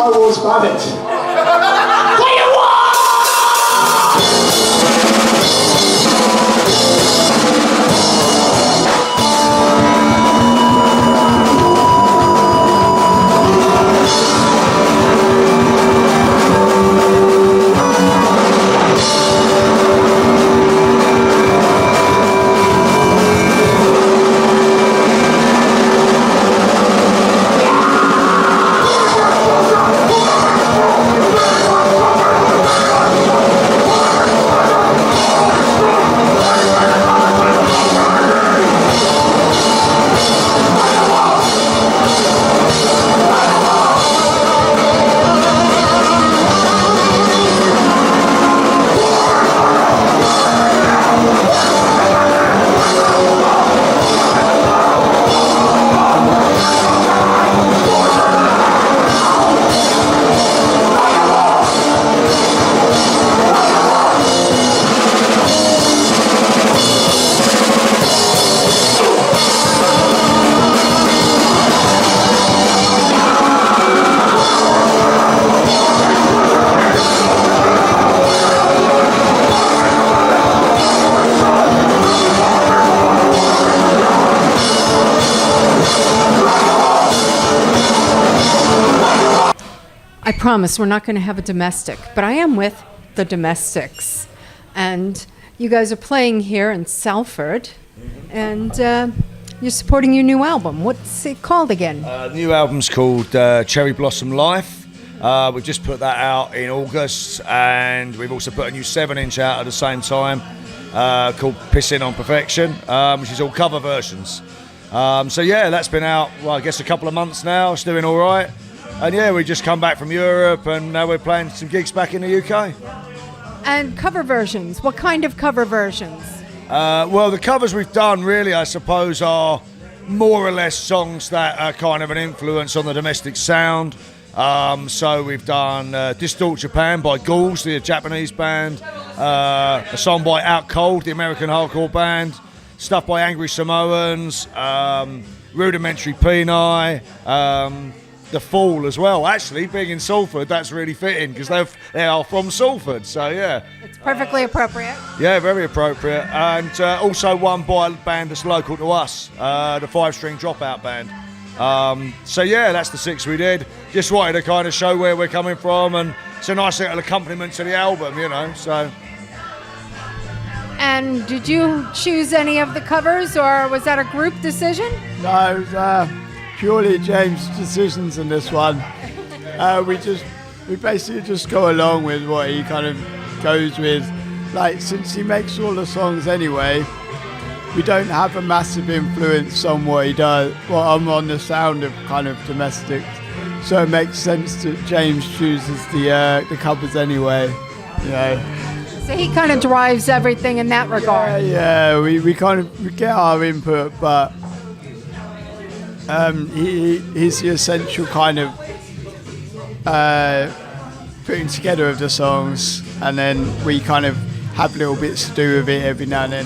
I was valid. What you want? I promise we're not going to have a domestic, but I am with the Domestics. And you guys are playing here in Salford, and you're supporting your new album. What's it called again? The new album's called Cherry Blossom Life. We've just put that out in August, and we've also put a new 7-inch out at the same time called Pissing on Perfection, which is all cover versions. So yeah, that's been out, well, I guess a couple of months now. It's doing all right. And yeah, we just come back from Europe, and now we're playing some gigs back in the UK. And cover versions. What kind of cover versions? Well, the covers we've done, really, I suppose, are more or less songs that are kind of an influence on the domestic sound. So we've done Distort Japan by Ghouls, the Japanese band, a song by Out Cold, the American hardcore band, stuff by Angry Samoans, Rudimentary Peni, The Fall as well. Actually, being in Salford, that's really fitting because they are from Salford, so yeah. It's perfectly appropriate. Yeah, very appropriate. And also one by a band that's local to us, the 5-string Dropout band. So yeah, that's the 6 we did. Just wanted to kind of show where we're coming from, and it's a nice little accompaniment to the album, you know, so. And did you choose any of the covers, or was that a group decision? No, it was purely James' decisions in this one. We basically just go along with what he kind of goes with. Like, since he makes all the songs anyway, we don't have a massive influence on what he does. Well, I'm on the sound of kind of domestic, so it makes sense that James chooses the covers anyway. You know. So he kind of drives everything in that regard. Yeah, we kind of we get our input, but he's the essential kind of putting together of the songs, and then we kind of have little bits to do with it every now and then.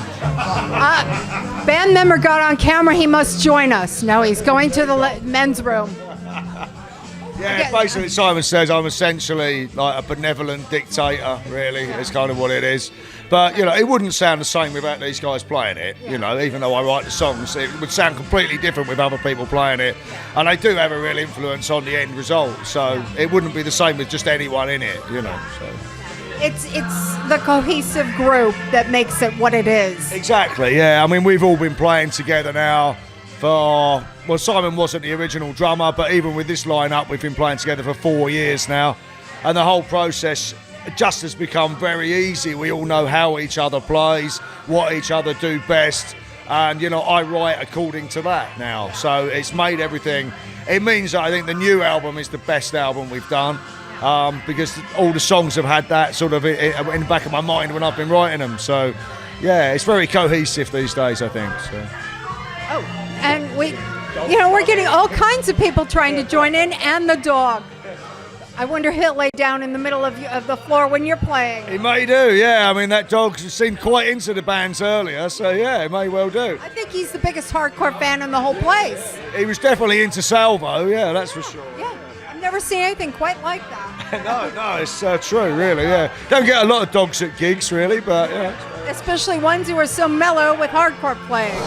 Band member got on camera. He must join us. No, he's going to the men's room. Yeah, basically Simon says I'm essentially like a benevolent dictator, really, is kind of what it is. But, you know, it wouldn't sound the same without these guys playing it, you know, even though I write the songs, it would sound completely different with other people playing it. And they do have a real influence on the end result, so it wouldn't be the same with just anyone in it, you know, so. It's the cohesive group that makes it what it is. Exactly, yeah. I mean, we've all been playing together now for, well, Simon wasn't the original drummer, but even with this lineup, we've been playing together for 4 years now. And the whole process just has become very easy. We all know how each other plays, what each other do best. And, you know, I write according to that now. So it's made everything. It means that I think the new album is the best album we've done. Because all the songs have had that sort of in the back of my mind when I've been writing them. So, yeah, it's very cohesive these days, I think. So. Oh, and we're getting all kinds of people trying to join in, and the dog. I wonder he'll lay down in the middle of the floor when you're playing. He may do, yeah. I mean, that dog seemed quite into the bands earlier, so yeah, it may well do. I think he's the biggest hardcore fan in the whole place. He was definitely into Salvo, yeah, that's for sure. Yeah. never seen anything quite like that. no, it's true, really, yeah. Don't get a lot of dogs at gigs, really, but yeah. Especially ones who are so mellow with hardcore playing.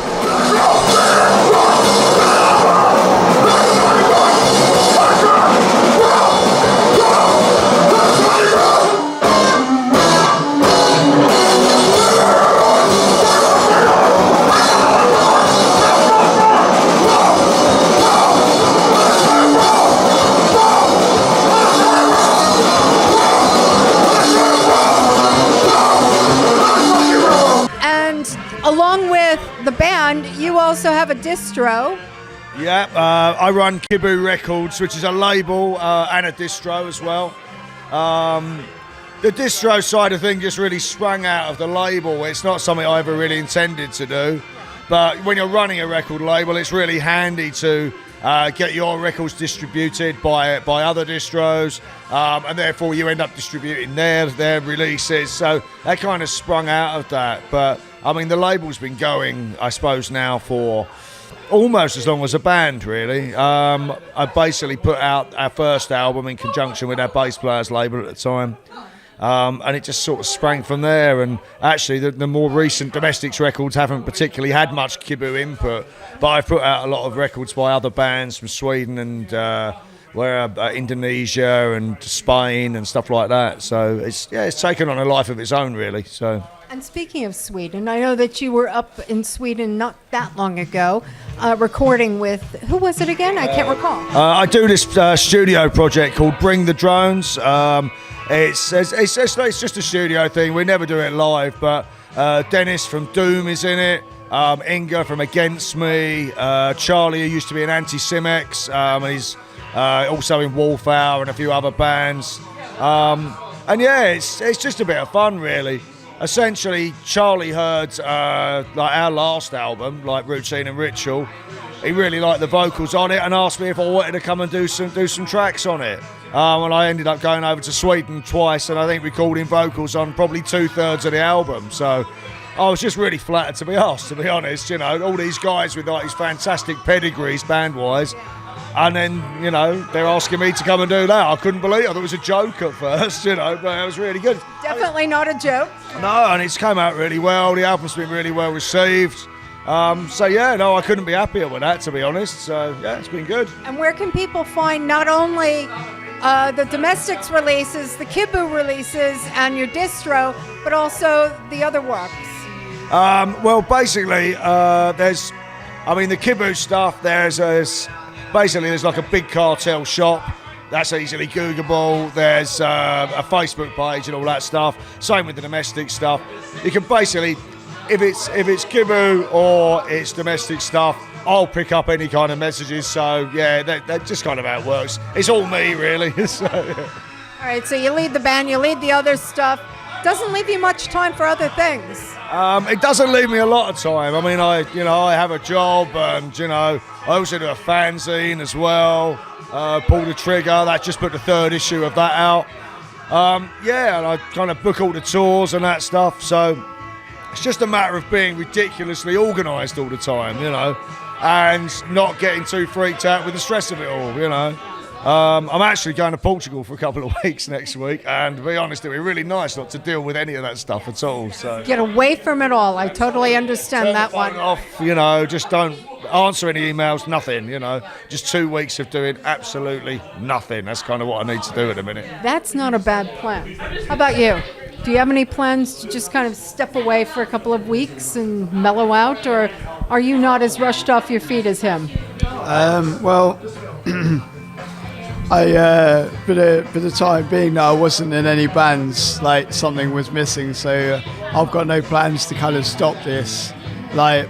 Along with the band, you also have a distro. Yeah, I run Kibu Records, which is a label and a distro as well. The distro side of things just really sprung out of the label. It's not something I ever really intended to do. But when you're running a record label, it's really handy to get your records distributed by other distros, and therefore you end up distributing their releases. So that kind of sprung out of that. But I mean, the label's been going, I suppose, now for almost as long as a band, really. I basically put out our first album in conjunction with our bass player's label at the time. And it just sort of sprang from there. And actually, the more recent Domestics records haven't particularly had much Kibu input, but I've put out a lot of records by other bands from Sweden and Indonesia and Spain and stuff like that. So it's taken on a life of its own, really. So. And speaking of Sweden, I know that you were up in Sweden not that long ago, recording with, who was it again? I can't recall. I do this studio project called Bring the Drones. It's just a studio thing. We never do it live, but Dennis from Doom is in it. Inga from Against Me. Charlie, who used to be in Anti-Simex. He's also in Wolfhour and a few other bands. And yeah, it's just a bit of fun, really. Essentially, Charlie heard like our last album, like Routine and Ritual. He really liked the vocals on it and asked me if I wanted to come and do some tracks on it. And I ended up going over to Sweden twice, and I think recording vocals on probably 2/3 of the album. So I was just really flattered to be asked, to be honest. You know, all these guys with like these fantastic pedigrees band-wise. And then, you know, they're asking me to come and do that. I couldn't believe it. I thought it was a joke at first, you know, but it was really good. Definitely not a joke. No, and it's come out really well. The album's been really well received. So, yeah, no, I couldn't be happier with that, to be honest. So, yeah, it's been good. And where can people find not only the Domestics releases, the Kibu releases, and your distro, but also the other works? Well, basically, there's the Kibu stuff, there's like a big cartel shop that's easily Googleable. There's a Facebook page and all that stuff. Same with the domestic stuff. You can basically, if it's Kibu or it's domestic stuff, I'll pick up any kind of messages. So yeah, that just kind of how it works. It's all me, really. So, yeah. All right, so you lead the band, you lead the other stuff. Doesn't leave you much time for other things. It doesn't leave me a lot of time. I mean, I have a job, and I also do a fanzine as well. Pull the Trigger. That just put the 3rd issue of that out. And I kind of book all the tours and that stuff. So it's just a matter of being ridiculously organised all the time, and not getting too freaked out with the stress of it all, I'm actually going to Portugal for a couple of weeks next week, and to be honest, it'd be really nice not to deal with any of that stuff at all. So get away from it all. I totally understand that one. Turn the phone off, just don't answer any emails, nothing, Just 2 weeks of doing absolutely nothing. That's kind of what I need to do at the minute. That's not a bad plan. How about you? Do you have any plans to just kind of step away for a couple of weeks and mellow out, or are you not as rushed off your feet as him? Well, for the time being that I wasn't in any bands, like something was missing, so I've got no plans to kind of stop this. Like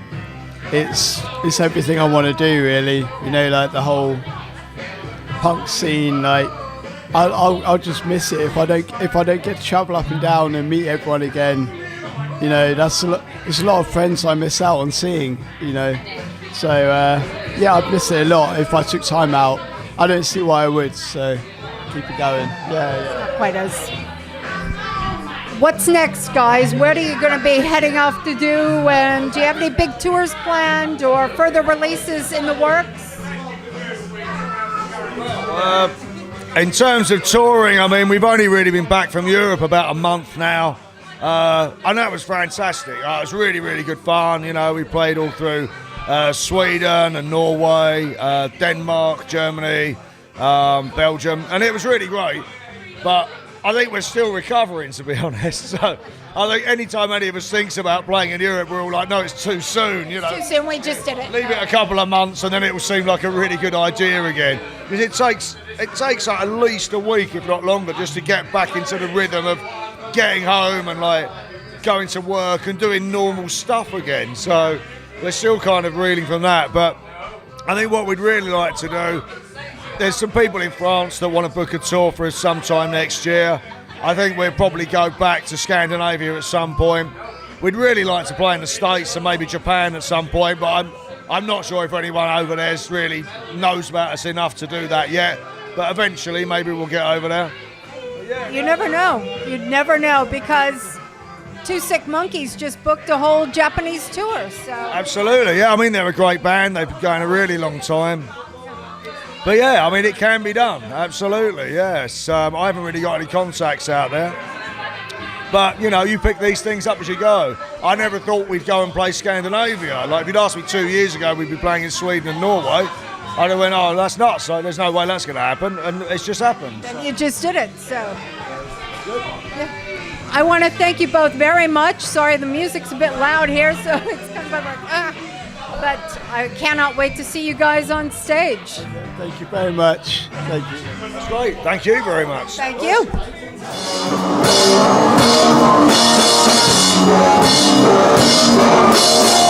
it's everything I want to do, really. Like the whole punk scene. Like I'll just miss it if I don't get to travel up and down and meet everyone again. There's a lot of friends I miss out on seeing. So I'd miss it a lot if I took time out. I don't see why I would, so keep it going. Yeah. Not quite as. What's next, guys? Where are you going to be heading off to do? And do you have any big tours planned or further releases in the works? In terms of touring, I mean, we've only really been back from Europe about a month now. And that was fantastic. It was really, really good fun. You know, we played all through Sweden and Norway, Denmark, Germany, Belgium, and it was really great. But I think we're still recovering, to be honest. So I think anytime any of us thinks about playing in Europe, we're all like, no, it's too soon, you know. Too soon, we just did it. Leave it a couple of months and then it will seem like a really good idea again. Because it takes like at least a week, if not longer, just to get back into the rhythm of getting home and like going to work and doing normal stuff again. So we're still kind of reeling from that. But I think what we'd really like to do, there's some people in France that want to book a tour for us sometime next year. I think we'll probably go back to Scandinavia at some point. We'd really like to play in the States and maybe Japan at some point, but I'm not sure if anyone over there really knows about us enough to do that yet. But eventually, maybe we'll get over there. You never know. You'd never know, because Two Sick Monkeys just booked a whole Japanese tour. So Absolutely, yeah. I mean, they're a great band. They've been going a really long time. But yeah, I mean, it can be done. Absolutely, yes. I haven't really got any contacts out there. But, you know, you pick these things up as you go. I never thought we'd go and play Scandinavia. Like, if you'd asked me 2 years ago we'd be playing in Sweden and Norway, I'd have went, oh, that's nuts. So there's no way that's going to happen. And it's just happened. then you just did it. So yeah. I want to thank you both very much. Sorry, the music's a bit loud here, so it's kind of like, But I cannot wait to see you guys on stage. Thank you very much. Thank you. That's great. Thank you very much. Thank you. We'll be right back.